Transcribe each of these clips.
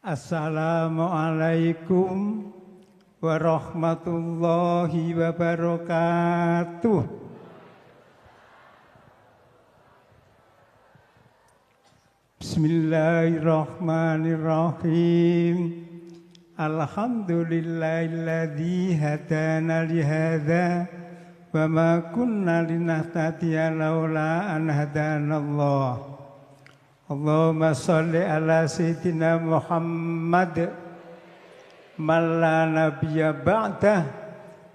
Assalamualaikum warahmatullahi wabarakatuh. Bismillahirrahmanirrahim. Alhamdulillahilladzi hadana lihadza wa ma kunna linahtadiya laula an hadanallah. Allahumma sholli ala sayyidina Muhammad man la nabiyya ba'dah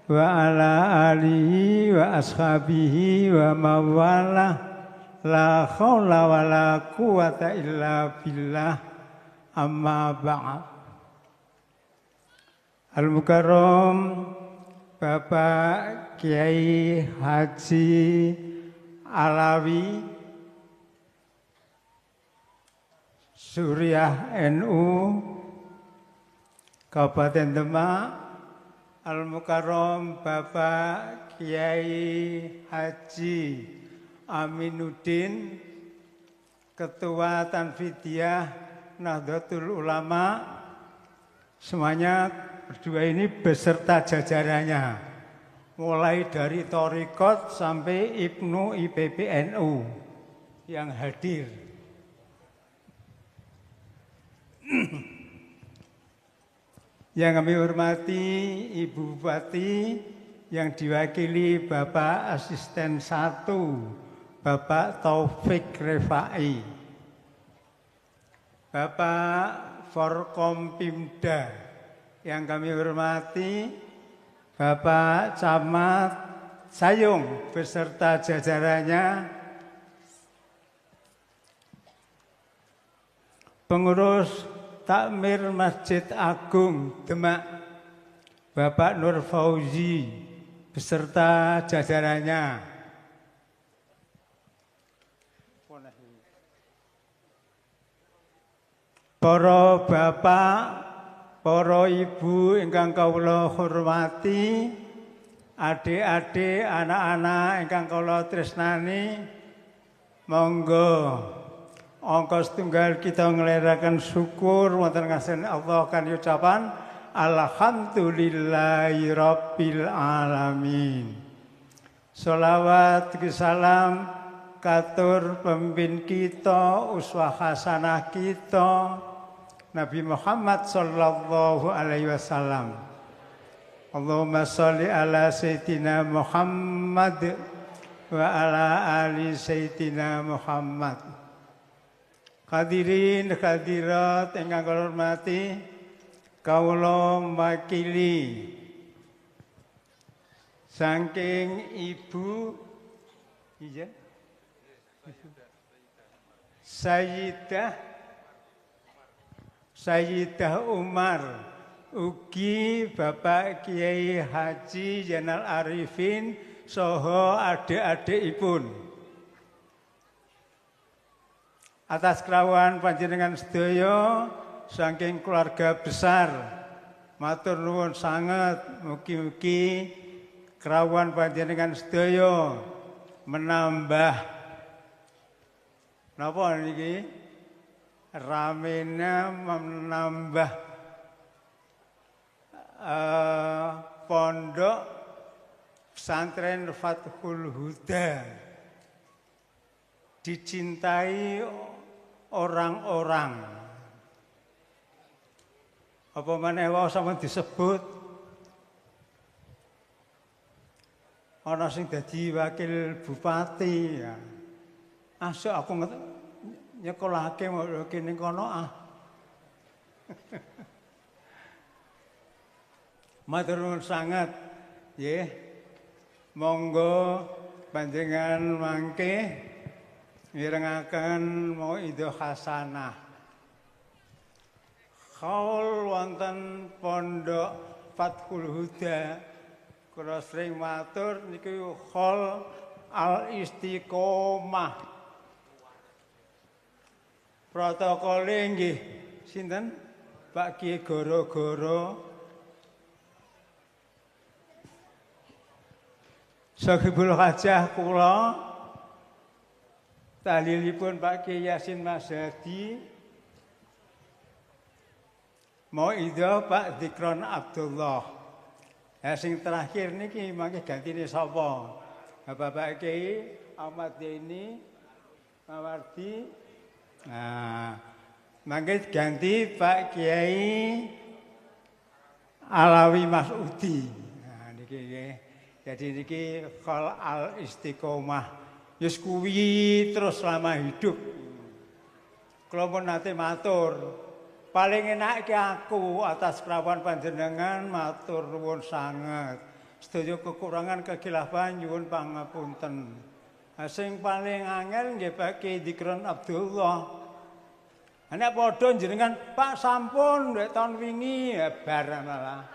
wa ala alihi wa ashabihi wa mawala la khawla wa la quwata illa billah amma ba'd. Al-Mukarram Bapak Kiai Haji Alawi Suriah NU Kabupaten Demak, Al-Mukarram Bapak Kiai Haji Aminuddin, Ketua Tanfidiyah Nahdlatul Ulama, semuanya berdua ini beserta jajarannya, mulai dari Thariqat sampai Ibnu IPPNU yang hadir. Yang kami hormati Ibu Bupati yang diwakili Bapak Asisten 1, Bapak Taufik Refai, Bapak Forkompimda yang kami hormati Bapak Camat Sayung beserta jajarannya, pengurus Takmir Masjid Agung Demak Bapak Nur Fauzi beserta jajarannya, para bapak, para ibu ingkang kawula hormati, adik-adik, anak-anak ingkang kawula tresnani, monggo angka setunggal kita ngelerakan syukur wonten ngasen Allah kan ucapan alhamdulillahi rabbil alamin. Sholawat salam katur pemimpin kita, uswah hasanah kita Nabi Muhammad sallallahu alaihi wasallam. Allahumma sholli ala sayyidina Muhammad wa ala ali sayyidina Muhammad. Hadirin hadirat ingkang kula hormati, kawula makili saking Ibu Sayyidah Umar, ugi Bapak Kiai Haji Zainal Arifin soho adik-adikipun. Atas krawuhan panjenengan sedaya saking keluarga besar, matur nuwun sanget, mugi-mugi krawuhan panjenengan sedaya menambah napa niki ramene, menambah pondok pesantren Fathul Huda dicintai orang-orang. Apa maneh wae sampeyan disebut ana sing dadi wakil bupati ya. Asuk aku nyekolahke kene kono ah. Matur nuwun sanget nggih. Monggo panjenengan mangke mirengaken mauidhah hasanah. Khaul wonten pondok Fathul Huda kula sering matur niku khol al istiqomah. Protokole nggih sinten? Pak Kiai Goro-goro Sahibul Hajah kula tahlilipun Pak Kiai Yasin Masadi Mau itu Pak Dikron Abdullah. Ya sing terakhir niki mangke gantine sapa? Bapak Kiai Ahmad Deni Mawardi. Nah, mangke ganti Pak Kiai Alawi Masudi. Nah niki nggih. Jadi niki Qol Al Istiqomah. Wis kuwi terus selama hidup. Kula pun nate matur. Paling enak ki aku atas kerawan panjenengan matur nuwun sanget. Sedaya kekurangan kekhilafan nyuwun pangapunten. Sing paling angel nggih Pak Kiai Dikron Abdullah. Nek padha jenengan Pak sampun nek tahun wingi ya bar malah.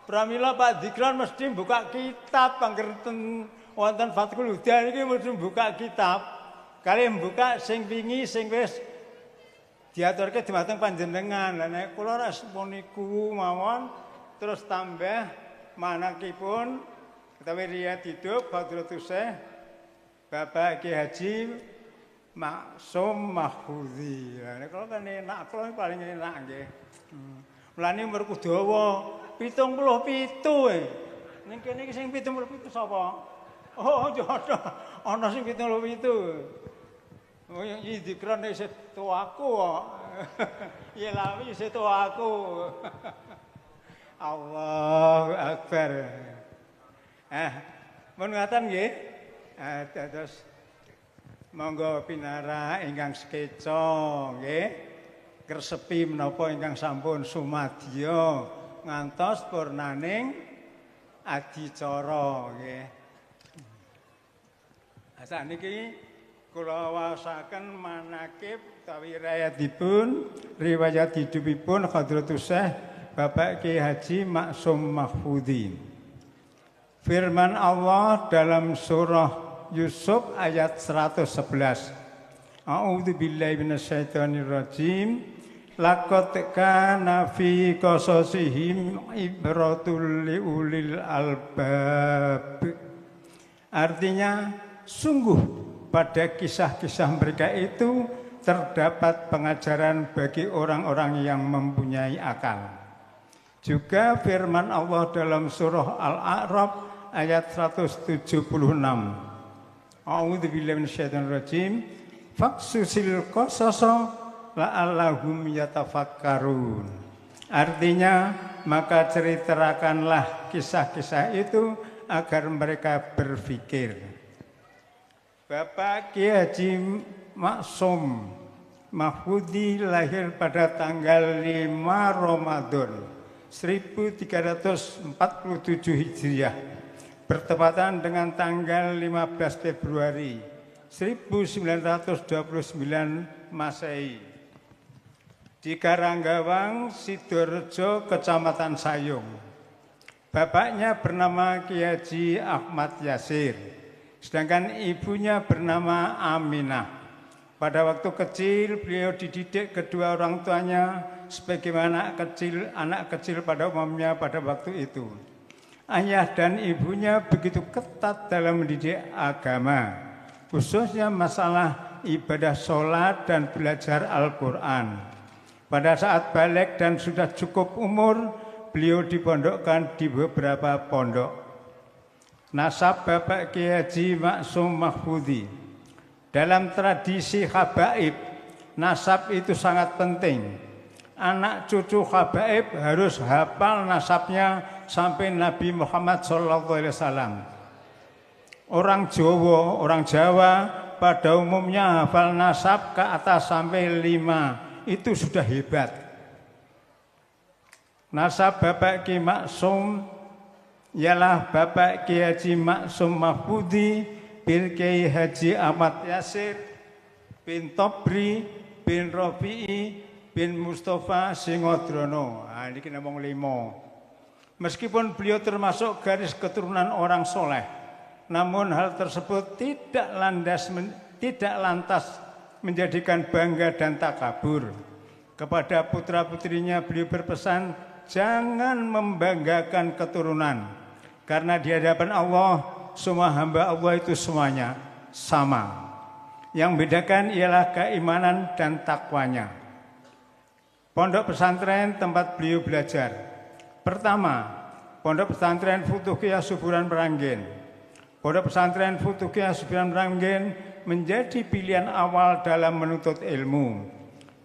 Pramila Pak Dikron mesti buka kitab pangerten wonten Fathul Huda niki mesti buka kitab. Kali buka sing wingi sing wis diaturke dumateng panjenengan. Lah nek kula respon niku mawon terus tambah manakipun utawi riya hidup Hadratus Syekh Bapak Ki Haji Maksum Mahfudzi. Lah nek kula kan enak kula paling enak nggih. Mulane umur dawa 77 ning kene iki sing 77 sapa? Oh jodoh ana sing 77. Oh yang Dikron isih tuaku kok. Ya lawi isih tuaku. Allahu Akbar. Mun ngaten nggih. Terus monggo pinara ingkang sekeca nggih. Kersepi menapa ingkang sampun sumadya ngantos purnaning adicara nggih. Saniki kula waosaken manakib utawi riwayat hidupipun Hadratus Syekh Bapak Ki Haji Maksum Mahfudzi. Firman Allah dalam surah Yusuf ayat 111. A'udzubillahi minasyaitonirrajim. Laqad kana fi qasasihim ibratul liulil albab. Artinya sungguh pada kisah-kisah mereka itu terdapat pengajaran bagi orang-orang yang mempunyai akal. Juga firman Allah dalam surah Al-A'raf ayat 176. A'udzubillahi minasyaitonirrajim. Faqsusil qasasa la'allahum yatafakkarun. Artinya, maka ceritakanlah kisah-kisah itu agar mereka berpikir. Bapak Ki Haji Maksum Mahfudzi lahir pada tanggal 5 Ramadan 1347 Hijriah bertepatan dengan tanggal 15 Februari 1929 Masehi di Karanggawang, Sidorejo, Kecamatan Sayung. Bapaknya bernama Ki Haji Ahmad Yasir. Sedangkan ibunya bernama Aminah. Pada waktu kecil beliau dididik kedua orang tuanya sebagaimana anak kecil pada umumnya pada waktu itu. Ayah dan ibunya begitu ketat dalam mendidik agama, khususnya masalah ibadah sholat dan belajar Al-Quran. Pada saat balik dan sudah cukup umur, beliau dipondokkan di beberapa pondok. Nasab Bapak Ki Haji Maksum Mahfudzi. Dalam tradisi habaib, nasab itu sangat penting. Anak cucu habaib harus hafal nasabnya sampai Nabi Muhammad SAW. Orang Jawa pada umumnya hafal nasab ke atas sampai 5. Itu sudah hebat. Nasab Bapak Ki Maksum ialah Bapak Ki Haji Maksum Mahfudzi bin Kiai Haji Ahmad Yasir bin Tobri bin Rofi'i bin Mustafa Singodrono. Ini namung 5. Meskipun beliau termasuk garis keturunan orang soleh, namun hal tersebut tidak lantas menjadikan bangga dan takabur. Kepada putra-putrinya beliau berpesan, jangan membanggakan keturunan. Karena di hadapan Allah, semua hamba Allah itu semuanya sama. Yang membedakan ialah keimanan dan takwanya. Pondok pesantren tempat beliau belajar. Pertama, Pondok Pesantren Futuhiyah Suburan Meranggen. Pondok Pesantren Futuhiyah Suburan Meranggen menjadi pilihan awal dalam menuntut ilmu.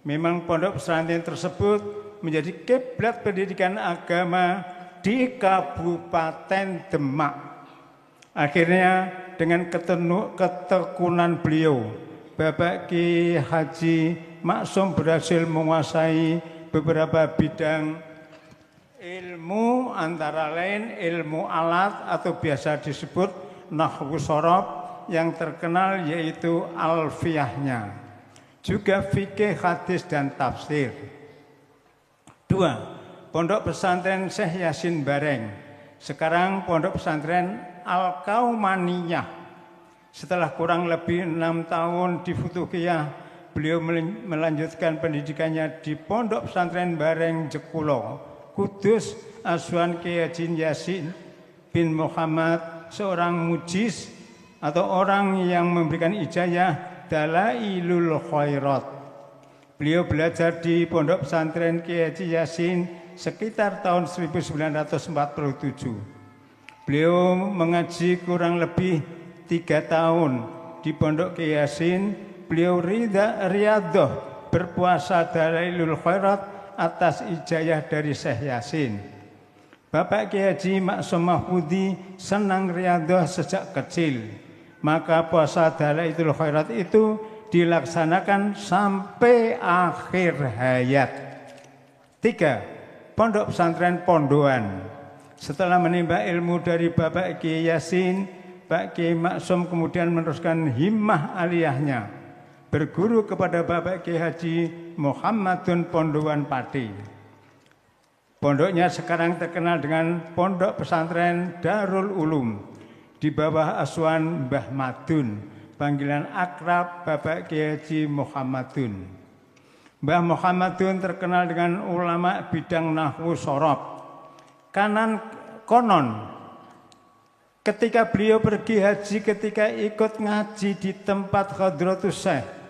Memang pondok pesantren tersebut menjadi kiblat pendidikan agama di Kabupaten Demak. Akhirnya dengan ketekunan beliau, Bapak Ki Haji Maksum berhasil menguasai beberapa bidang ilmu, antara lain ilmu alat atau biasa disebut nahwu shorof, yang terkenal yaitu alfiyahnya, juga fikih, hadis dan tafsir. 2. Pondok pesantren Syekh Yasin Bareng, sekarang Pondok pesantren Al-Kaumaniyah. Setelah kurang lebih 6 tahun di Futuhiyah, beliau melanjutkan pendidikannya di Pondok Pesantren Bareng Jekulo, Kudus, Asuhan Kiai Haji Yasin bin Muhammad, seorang mujiz atau orang yang memberikan ijazah Dalailul Khairat. Beliau belajar di Pondok Pesantren Kiai Haji Yasin sekitar tahun 1947. Beliau mengaji kurang lebih 3 tahun di Pondok Kiai Yasin. Beliau riyadhah berpuasa Dalailul Khairat atas ijazah dari Syekh Yasin. Bapak Kiai Haji Maksum Mahfudi senang riyadhah sejak kecil. Maka puasa Dalailul Khairat itu dilaksanakan sampai akhir hayat. 3. Pondok Pesantren Pondoan. Setelah menimba ilmu dari Bapak Kiai Yasin, Pak Kiai Maksum kemudian meneruskan himmah aliyahnya, berguru kepada Bapak Kiai Haji Muhammadun Pondoan Pati. Pondoknya sekarang terkenal dengan Pondok Pesantren Darul Ulum di bawah asuhan Mbah Madun, panggilan akrab Bapak Kiai Haji Muhammadun. Mbah Muhammadun terkenal dengan ulama bidang nahwu shorof. Konon ketika beliau pergi haji, ketika ikut ngaji di tempat Hadratus Syekh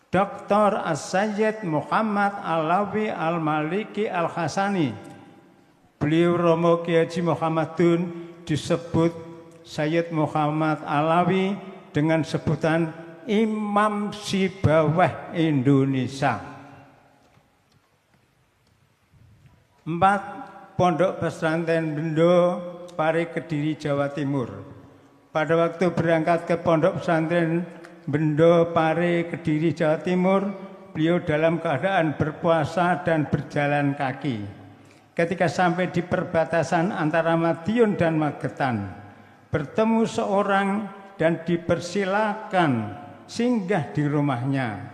Dr. As-Sayyid Muhammad Alawi Al-Maliki Al-Hasani, beliau Romo Kiai Haji Muhammadun disebut Sayyid Muhammad Alawi dengan sebutan Imam Sibawah Indonesia. 4. Pondok Pesantren Bendo Pare Kediri, Jawa Timur. Pada waktu berangkat ke Pondok Pesantren Bendo Pare Kediri, Jawa Timur, beliau dalam keadaan berpuasa dan berjalan kaki. Ketika sampai di perbatasan antara Madiun dan Magetan, bertemu seorang dan dipersilakan singgah di rumahnya.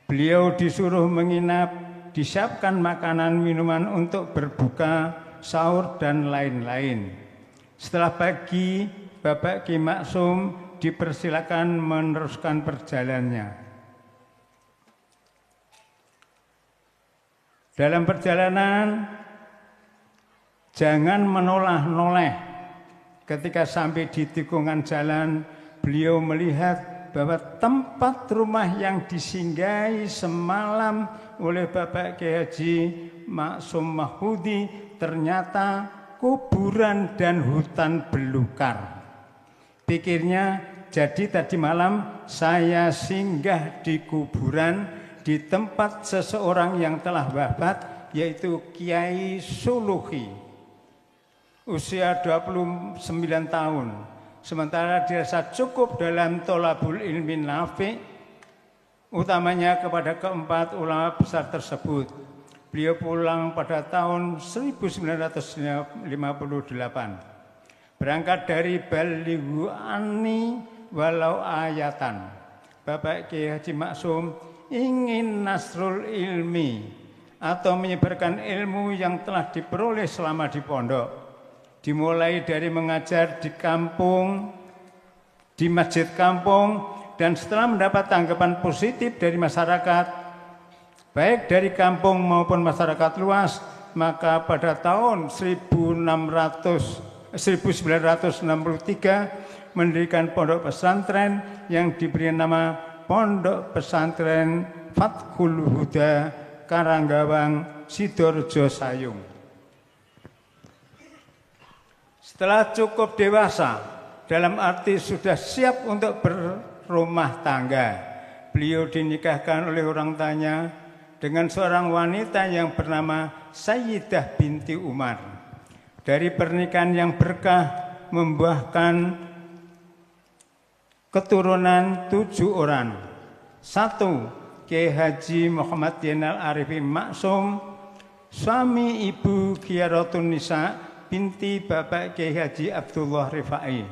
Beliau disuruh menginap, disiapkan makanan minuman untuk berbuka, sahur dan lain-lain. Setelah pagi, Bapak Ki Maksum dipersilakan meneruskan perjalanannya. Dalam perjalanan, jangan menoleh-noleh. Ketika sampai di tikungan jalan, beliau melihat bahwa tempat rumah yang disinggahi semalam oleh Bapak Kiai Haji Maksum Mahfudi ternyata kuburan dan hutan belukar. Pikirnya, jadi tadi malam saya singgah di kuburan di tempat seseorang yang telah wafat, yaitu Kiai Suluhi. Usia 29 tahun. Sementara dirasa cukup dalam tolabul ilmi nafi, utamanya kepada keempat ulama besar tersebut. Beliau pulang pada tahun 1958. Berangkat dari Balighu Ani Walau Ayatan. Bapak Kiai Haji Maksum ingin nasrul ilmi atau menyebarkan ilmu yang telah diperoleh selama di pondok. Dimulai dari mengajar di kampung, di masjid kampung, dan setelah mendapat tanggapan positif dari masyarakat, baik dari kampung maupun masyarakat luas, maka pada tahun 1963 mendirikan pondok pesantren yang diberi nama Pondok Pesantren Fathul Huda Karanggawang Sidorejo Sayung. Setelah cukup dewasa, dalam arti sudah siap untuk berumah tangga, beliau dinikahkan oleh orang tuanya dengan seorang wanita yang bernama Sayyidah binti Umar. Dari pernikahan yang berkah membuahkan keturunan 7 orang. 1. Kiai Haji Muhammad Yenal Arifin Maksum, suami Ibu Khiyaratun Nisa binti Bapak Kiai Haji Abdullah Rifai.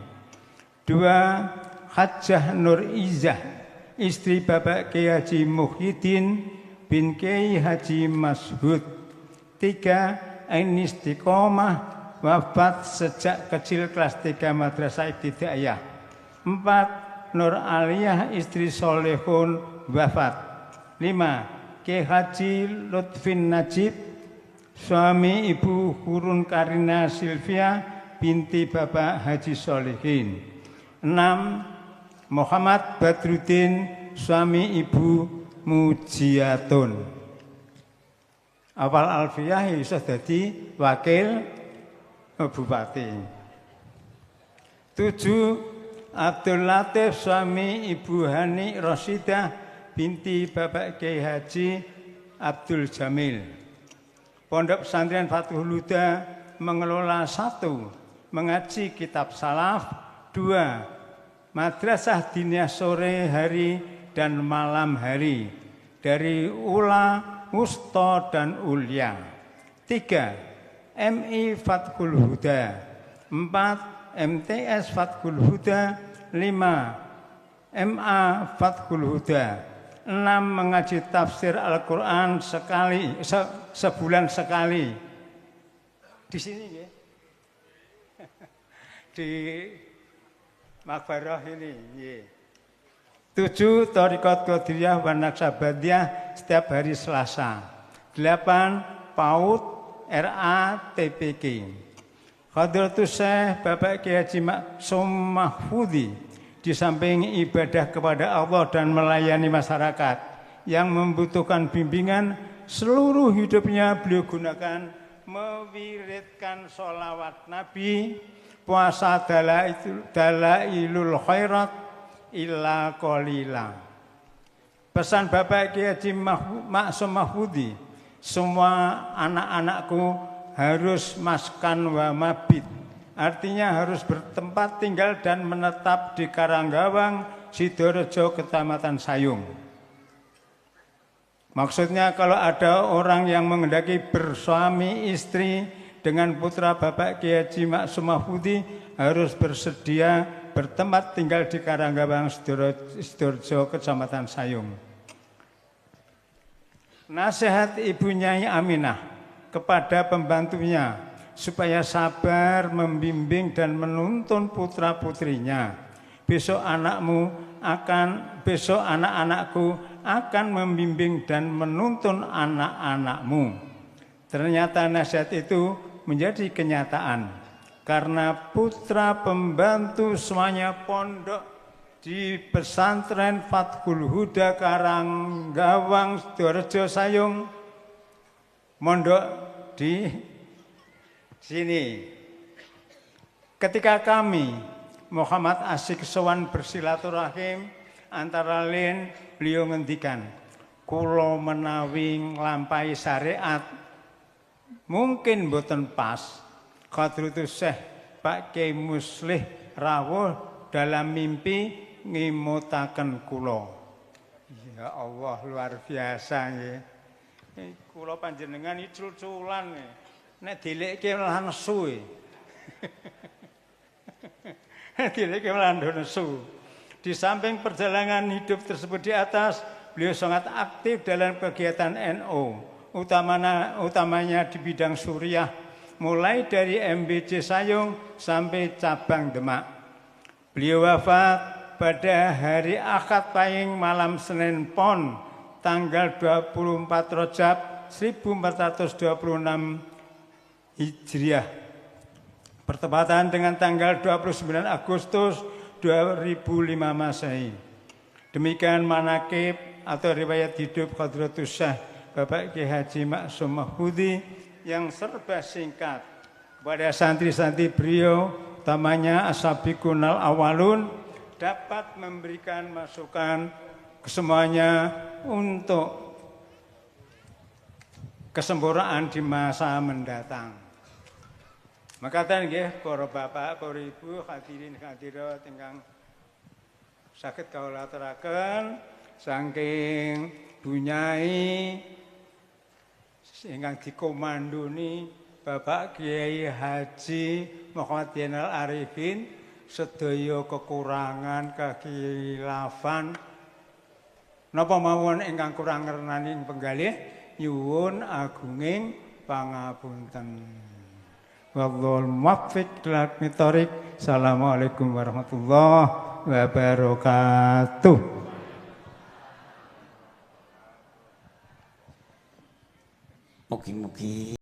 2. Hajjah Nur Izzah, istri Bapak Kiai Haji Muhyiddin bin Kiai Haji Mashud. 3. Ain Istiqomah, wafat sejak kecil kelas 3 Madrasah Ibtidaiyah. 4. Nur Aliyah, istri Solehun, wafat. 5. Kiai Haji Lutfin Najib, suami Ibu Hurun Karina Silvia binti Bapak Haji Solehin. 6. Muhammad Badruddin, suami Ibu Mujiatun. Awal alfiyah iso dadi wakil bupati. 7. Abdul Latif, suami Ibu Hani Rosidah binti Bapak Kiai Haji Abdul Jamil. Pondok Pesantren Fathul Huda mengelola 1. Mengaji kitab salaf. 2. Madrasah diniyah sore hari dan malam hari dari Ula, Wusta dan Ulia. 3. MI Fathul Huda. 4. MTS Fathul Huda. 5. MA Fathul Huda. 6. Mengaji tafsir Al-Quran sebulan sekali. Di sini ya. Di Makbarah ini. Ya. 7. Thariqat Qadiriyah wa Naqsabandiyah setiap hari Selasa. 8. PAUD RATPK. Hadratus Syekh Bapak Kiai Haji Maksum Mahfudi, di samping ibadah kepada Allah dan melayani masyarakat yang membutuhkan bimbingan, seluruh hidupnya beliau gunakan mewiridkan sholawat Nabi, puasa dalailul khairat illa qalila. Pesan Bapak Kiai Haji Maksum Mahfudi, semua anak-anakku harus maskan wa mabit, artinya harus bertempat tinggal dan menetap di Karanggawang Sidorejo Kecamatan Sayung. Maksudnya kalau ada orang yang menghendaki bersuami istri dengan putra Bapak Kiai Haji Maksum Mahfudi harus bersedia bertempat tinggal di Karanggawang Sidorejo Kecamatan Sayung. Nasihat Ibu Nyai Aminah kepada pembantunya supaya sabar membimbing dan menuntun putra-putrinya. Besok anak-anakku akan membimbing dan menuntun anak-anakmu. Ternyata nasihat itu menjadi kenyataan karena putra pembantu semuanya pondok di pesantren Fathul Huda Karanggawang Sidorejo Sayung, mondok di sini. Ketika kami Muhammad Asyik sowan bersilaturahim, antara lain beliau ngendikan, kula menawi nglampahi syariat mungkin mboten pas. Hadratus Syekh Pak Kiai Muslih rawuh dalam mimpi ngimutaken kula. Ya Allah, luar biasa nggih. Kula panjenengan icul-culan nek dilekke malah nesu. Dilekke malah nesu. Di samping perjalanan hidup tersebut di atas, beliau sangat aktif dalam kegiatan NU, utamanya di bidang suriah, mulai dari MBC Sayung sampai cabang Demak. Beliau wafat pada hari Ahad Pahing malam Senin Pon tanggal 24 Rajab 1426 Hijriah, bertepatan dengan tanggal 29 Agustus 2005 Masehi. Demikian manaqib atau riwayat hidup Hadratus Syekh Bapak Kiai Haji Maksum Mahfudzi yang serba singkat. Pada santri-santri beliau, utamanya Asabiqunal Awalun, dapat memberikan masukan ke semuanya untuk kesempurnaan di masa mendatang. Maka nggih para bapak, para ibu, hadirin hadirat ingkang saged kawula aturaken saking bunyai ingkang dikomandoni Bapak Kiai Haji Muhammad Zainal Arifin, sedaya kekurangan kekhilafan napa mawon ingkang kurang ngernaning penggalih nyuwun agunging pangapunten. Wallahul muwaffiq ila aqwamit thoriq. Assalamualaikum warahmatullahi wabarakatuh. Mugi-mugi